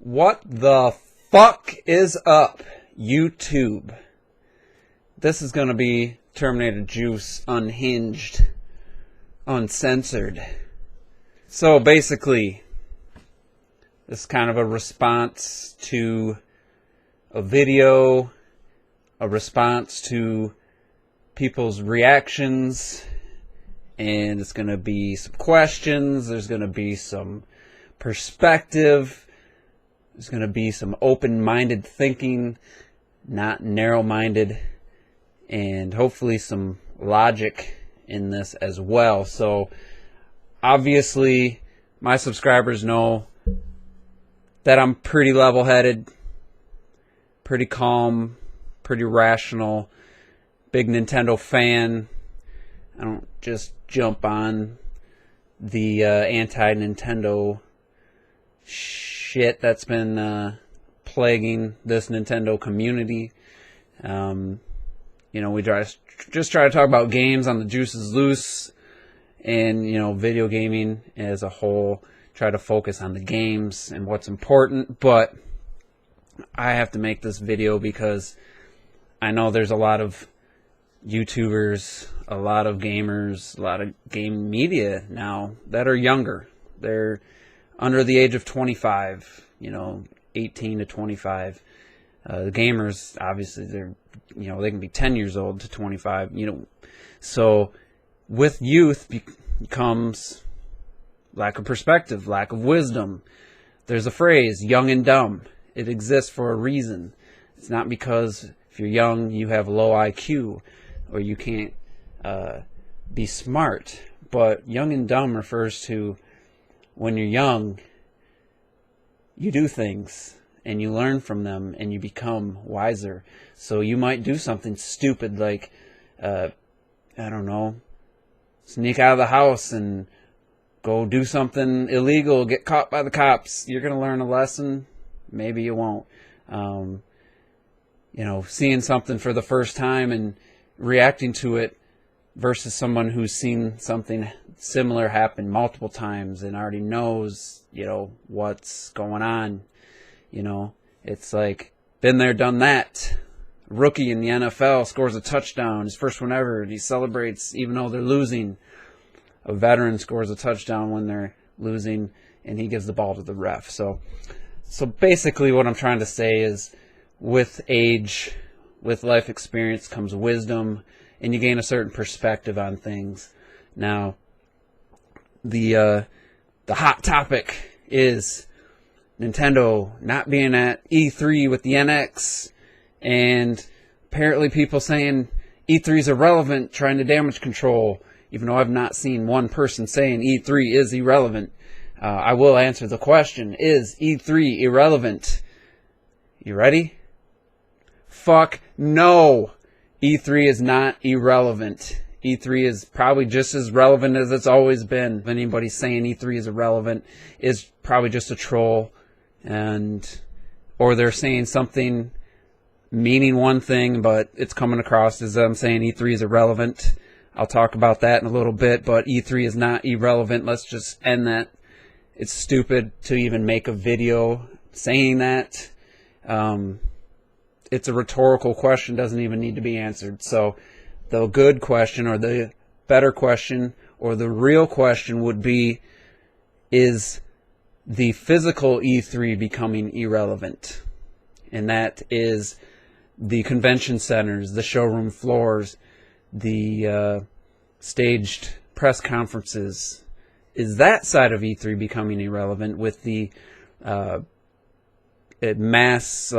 What the fuck is up, YouTube? This is going to be Terminator Juice unhinged, uncensored. So basically, this is kind of a response to a video, a response to people's reactions, and it's going to be some questions, there's going to be some perspective, there's going to be some open-minded thinking, not narrow-minded, and hopefully some logic in this as well. So obviously my subscribers know that I'm pretty level-headed, pretty calm, pretty rational, big Nintendo fan. I don't just jump on the anti-Nintendo shit that's been plaguing this Nintendo community. We just try to talk about games on the Juice is Loose, and video gaming as a whole. Try to focus on the games and what's important. But I have to make this video because I know there's a lot of YouTubers, a lot of gamers, a lot of game media now that are younger. They're under the age of 25, 18 to 25. The gamers, obviously, they can be 10 years old to 25, So with youth comes lack of perspective, lack of wisdom. There's a phrase, young and dumb. It exists for a reason. It's not because if you're young, you have low IQ or you can't be smart. But young and dumb refers to when you're young, you do things and you learn from them and you become wiser. So you might do something stupid like, sneak out of the house and go do something illegal, get caught by the cops. You're going to learn a lesson. Maybe you won't. Seeing something for the first time and reacting to it versus someone who's seen something similar happen multiple times and already knows, what's going on. It's like, been there, done that. Rookie in the NFL scores a touchdown, his first one ever, and he celebrates even though they're losing. A veteran scores a touchdown when they're losing, and he gives the ball to the ref. So basically what I'm trying to say is, with age, with life experience comes wisdom, and you gain a certain perspective on things. Now, the hot topic is Nintendo not being at E3 with the NX, and apparently people saying E3 is irrelevant, trying to damage control, even though I've not seen one person saying E3 is irrelevant. I will answer the question, is E3 irrelevant? You ready? Fuck no! E3 is not irrelevant. E3 is probably just as relevant as it's always been. If anybody's saying E3 is irrelevant, is probably just a troll, or they're saying something meaning one thing, but it's coming across as I'm saying E3 is irrelevant. I'll talk about that in a little bit, but E3 is not irrelevant. Let's just end that. It's stupid to even make a video saying that. It's a rhetorical question, doesn't even need to be answered. So the good question, or the better question, or the real question would be, is the physical E3 becoming irrelevant? And that is the convention centers, the showroom floors, the staged press conferences. Is that side of E3 becoming irrelevant with the mass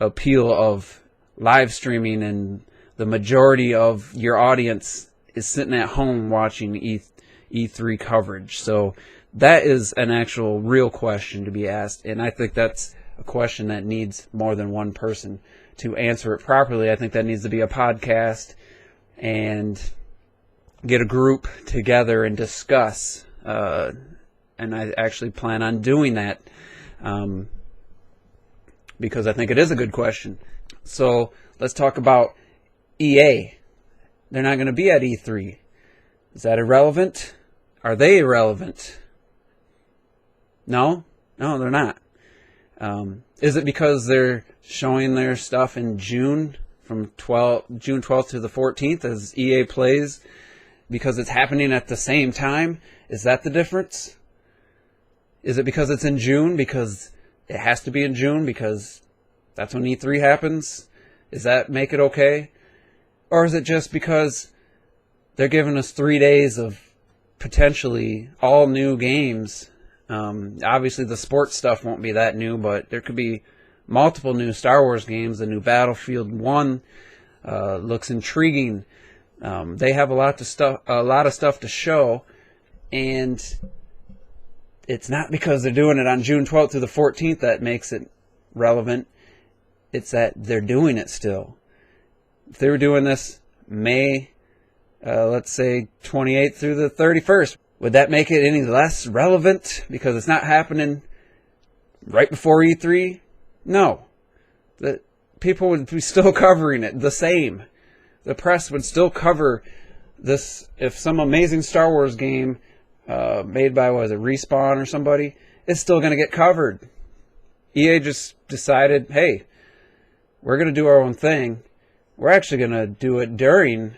appeal of live streaming, and the majority of your audience is sitting at home watching E3 coverage? So that is an actual real question to be asked, and I think that's a question that needs more than one person to answer it properly. I think that needs to be a podcast and get a group together and discuss. And I actually plan on doing that because I think it is a good question. So let's talk about EA. They're not going to be at E3. Is that irrelevant? Are they irrelevant? No, they're not. Is it because they're showing their stuff in June, from June 12th to the 14th as EA plays, because it's happening at the same time? Is that the difference? Is it because it's in June, because it has to be in June, because that's when E3 happens? Does that make it okay? Or is it just because they're giving us 3 days of potentially all new games? Obviously the sports stuff won't be that new, but there could be multiple new Star Wars games. The new Battlefield 1 looks intriguing. They have a lot of stuff to show, and it's not because they're doing it on June 12th through the 14th that makes it relevant. It's that they're doing it still. If they were doing this May, let's say 28th through the 31st, would that make it any less relevant because it's not happening right before E3? No. The people would be still covering it the same. The press would still cover this. If some amazing Star Wars game made by, what is it, Respawn or somebody, it's still going to get covered. EA just decided, hey, we're going to do our own thing. We're actually going to do it during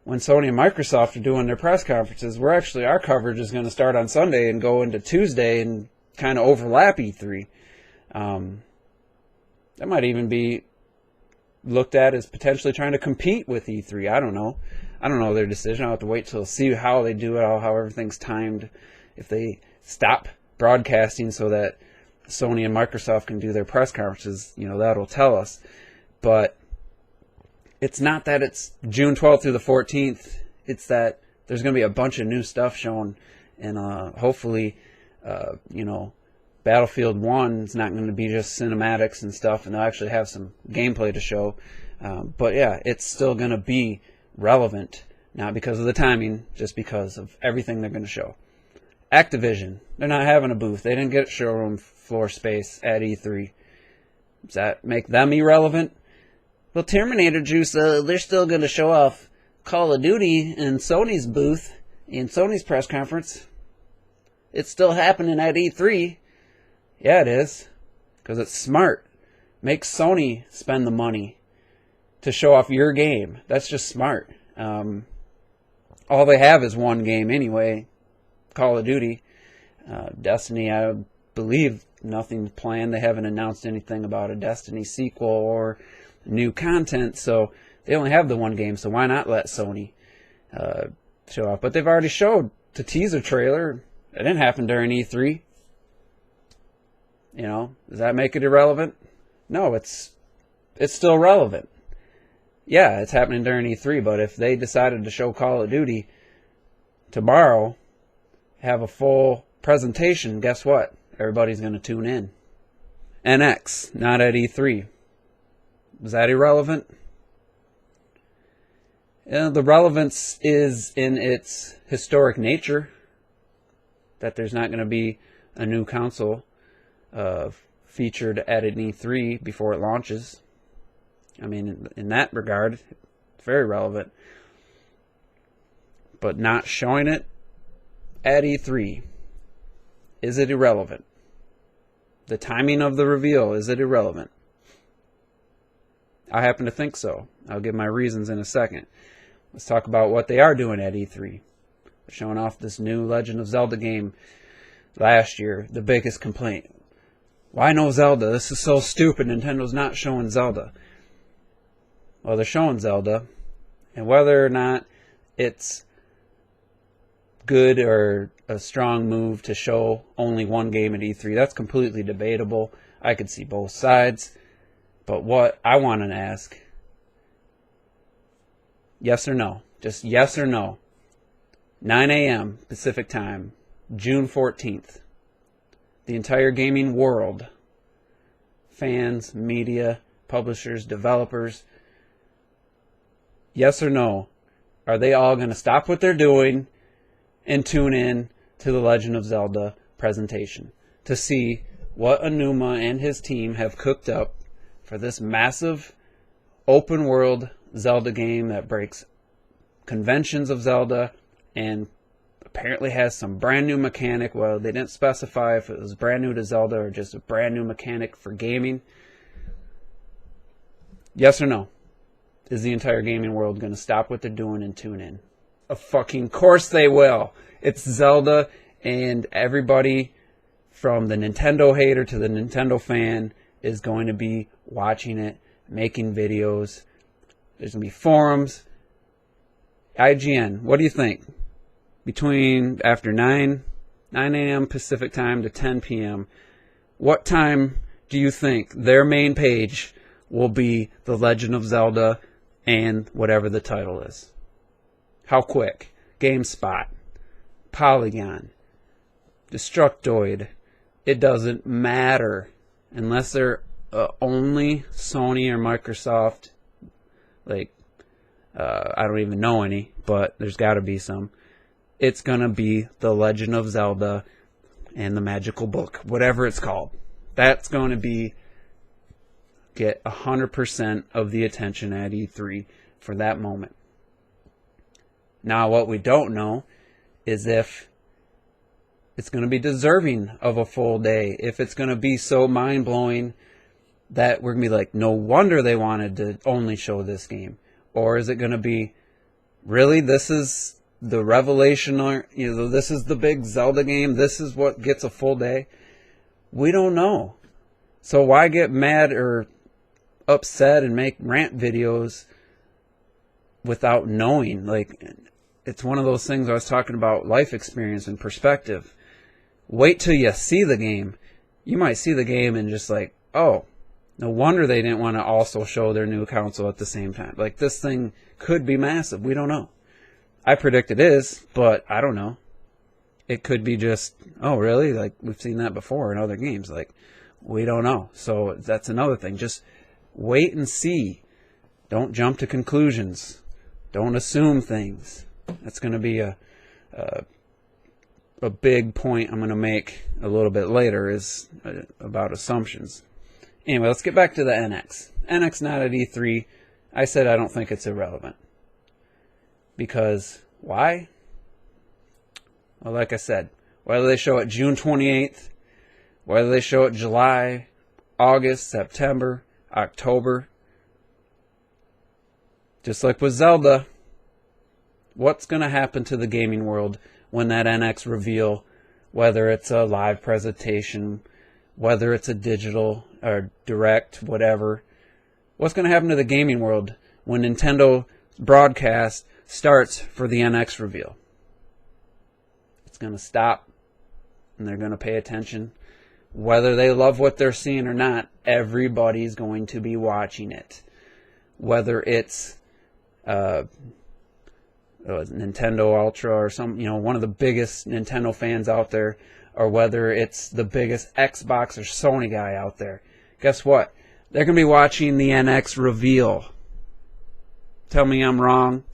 when Sony and Microsoft are doing their press conferences. Our coverage is going to start on Sunday and go into Tuesday and kind of overlap E3. That might even be looked at as potentially trying to compete with E3. I don't know. I don't know their decision. I'll have to wait till see how they do it, how everything's timed. If they stop broadcasting so that Sony and Microsoft can do their press conferences, that'll tell us. But it's not that it's June 12th through the 14th. It's that there's going to be a bunch of new stuff shown. And hopefully, Battlefield 1 is not going to be just cinematics and stuff. And they'll actually have some gameplay to show. But yeah, it's still going to be relevant. Not because of the timing, just because of everything they're going to show. Activision, they're not having a booth. They didn't get showroom floor space at E3. Does that make them irrelevant? Well, Terminator Juice, they're still going to show off Call of Duty in Sony's booth, in Sony's press conference. It's still happening at E3. Yeah, it is. Because it's smart. Make Sony spend the money to show off your game. That's just smart. All they have is one game anyway, Call of Duty. Destiny, I believe nothing planned. They haven't announced anything about a Destiny sequel or new content, so they only have the one game, so why not let Sony show off? But they've already showed the teaser trailer. It didn't happen during E3. Does that make it irrelevant? No, it's still relevant. Yeah, it's happening during E3, but if they decided to show Call of Duty tomorrow, have a full presentation, guess what? Everybody's going to tune in. NX, not at E3. Is that irrelevant? The relevance is in its historic nature, that there's not going to be a new console featured at an E3 before it launches. I mean, in that regard, it's very relevant. But not showing it at E3, is it irrelevant? The timing of the reveal, is it irrelevant? I happen to think so. I'll give my reasons in a second. Let's talk about what they are doing at E3. They're showing off this new Legend of Zelda game last year. The biggest complaint. Why no Zelda? This is so stupid. Nintendo's not showing Zelda. Well, they're showing Zelda. And whether or not it's good or a strong move to show only one game at E3, that's completely debatable. I could see both sides. But what I want to ask, yes or no? Just yes or no. 9 a.m. Pacific time, June 14th. The entire gaming world, fans, media, publishers, developers, yes or no, are they all going to stop what they're doing and tune in to the Legend of Zelda presentation to see what Aonuma and his team have cooked up for this massive open world Zelda game that breaks conventions of Zelda and apparently has some brand new mechanic. Well, they didn't specify if it was brand new to Zelda or just a brand new mechanic for gaming. Yes or no? Is the entire gaming world going to stop what they're doing and tune in? Of fucking course they will. It's Zelda, and everybody from the Nintendo hater to the Nintendo fan is going to be watching it, making videos. There's going to be forums. IGN, what do you think? Between after 9 a.m. Pacific time to 10 p.m., what time do you think their main page will be The Legend of Zelda and whatever the title is? How quick? GameSpot, Polygon, Destructoid. It doesn't matter unless they're only Sony or Microsoft. Like, I don't even know any, but there's got to be some. It's going to be The Legend of Zelda and the Magical Book, whatever it's called. That's going to get 100% of the attention at E3 for that moment. Now, what we don't know is if it's going to be deserving of a full day, if it's going to be so mind-blowing that we're going to be like, no wonder they wanted to only show this game. Or is it going to be, really, this is the revelation, or this is the big Zelda game, this is what gets a full day? We don't know. So why get mad or upset and make rant videos without knowing? Like, it's one of those things I was talking about, life experience and perspective. Wait till you see the game. You might see the game and just like, oh, no wonder they didn't want to also show their new console at the same time. Like, this thing could be massive. We don't know. I predict it is, but I don't know. It could be just, oh, really? Like, we've seen that before in other games. Like, we don't know. So that's another thing. Just wait and see. Don't jump to conclusions. Don't assume things. That's going to be a big point I'm going to make a little bit later, is about assumptions. Anyway, let's get back to the NX. NX not at E3. I said I don't think it's irrelevant. Because, why? Well, like I said, whether they show it June 28th, whether they show it July, August, September, October, just like with Zelda, what's going to happen to the gaming world when that NX reveal, whether it's a live presentation, whether it's a digital or direct, whatever, what's going to happen to the gaming world when Nintendo broadcast starts for the NX reveal? It's going to stop, and they're going to pay attention. Whether they love what they're seeing or not, everybody's going to be watching it. Whether it's Nintendo Ultra or one of the biggest Nintendo fans out there, or whether it's the biggest Xbox or Sony guy out there. Guess what? They're going to be watching the NX reveal. Tell me I'm wrong.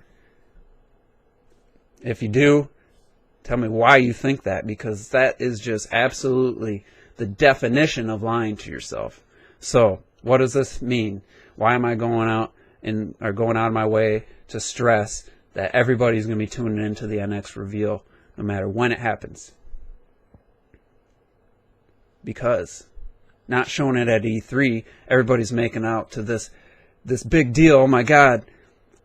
If you do, tell me why you think that, because that is just absolutely the definition of lying to yourself. So, what does this mean? Why am I going out of my way to stress that everybody's going to be tuning into the NX reveal no matter when it happens? Because not showing it at E3, everybody's making out to this big deal. Oh my God,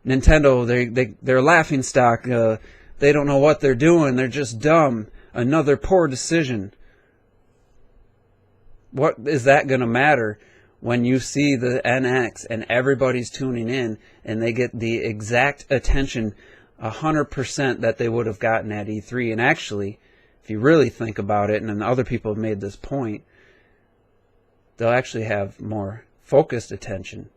Nintendo, they're a laughing stock. They don't know what they're doing. They're just dumb. Another poor decision. What is that going to matter when you see the NX and everybody's tuning in and they get the exact attention 100% that they would have gotten at E3? And actually, if you really think about it, and then other people have made this point, they'll actually have more focused attention.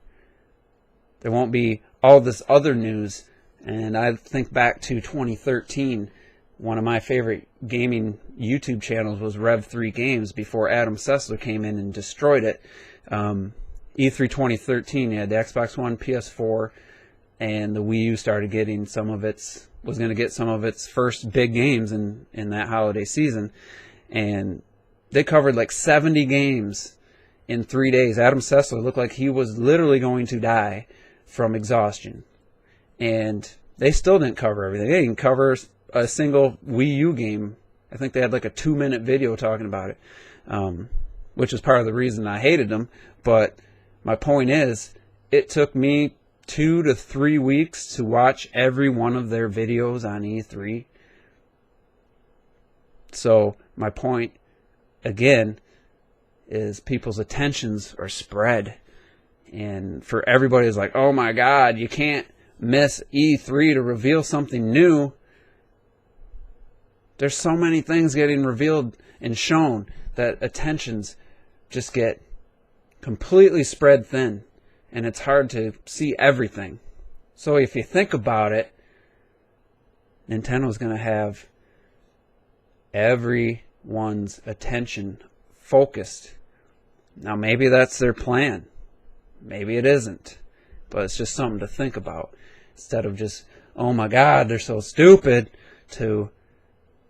There won't be all this other news. And I think back to 2013, one of my favorite gaming YouTube channels was Rev3 Games before Adam Sessler came in and destroyed it. E3 2013, you had the Xbox One, PS4, and the Wii U started getting was going to get some of its first big games in that holiday season. And they covered like 70 games in 3 days. Adam Sessler looked like he was literally going to die from exhaustion. And they still didn't cover everything. They didn't cover a single Wii U game. I think they had like a 2-minute video talking about it, which is part of the reason I hated them. But my point is, it took me 2 to 3 weeks to watch every one of their videos on E3. So my point, again, is people's attentions are spread. And for everybody is like, oh my God, you can't miss E3 to reveal something new. There's so many things getting revealed and shown that attentions just get completely spread thin. And it's hard to see everything. So if you think about it, Nintendo's going to have everyone's attention focused. Now maybe that's their plan. Maybe it isn't. But it's just something to think about. Instead of just, oh my God, they're so stupid, to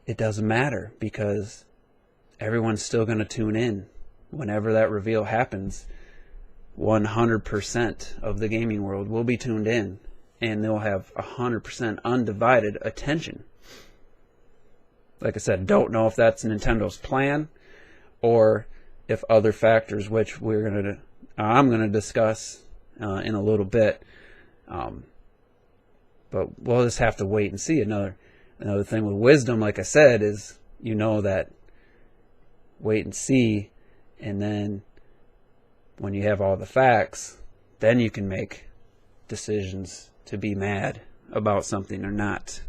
it doesn't matter because everyone's still going to tune in. Whenever that reveal happens, 100% of the gaming world will be tuned in. And they'll have 100% undivided attention. Like I said, don't know if that's Nintendo's plan or if other factors, which I'm going to discuss in a little bit. But we'll just have to wait and see. Another thing with wisdom, like I said, is that wait and see, and then when you have all the facts, then you can make decisions to be mad about something or not.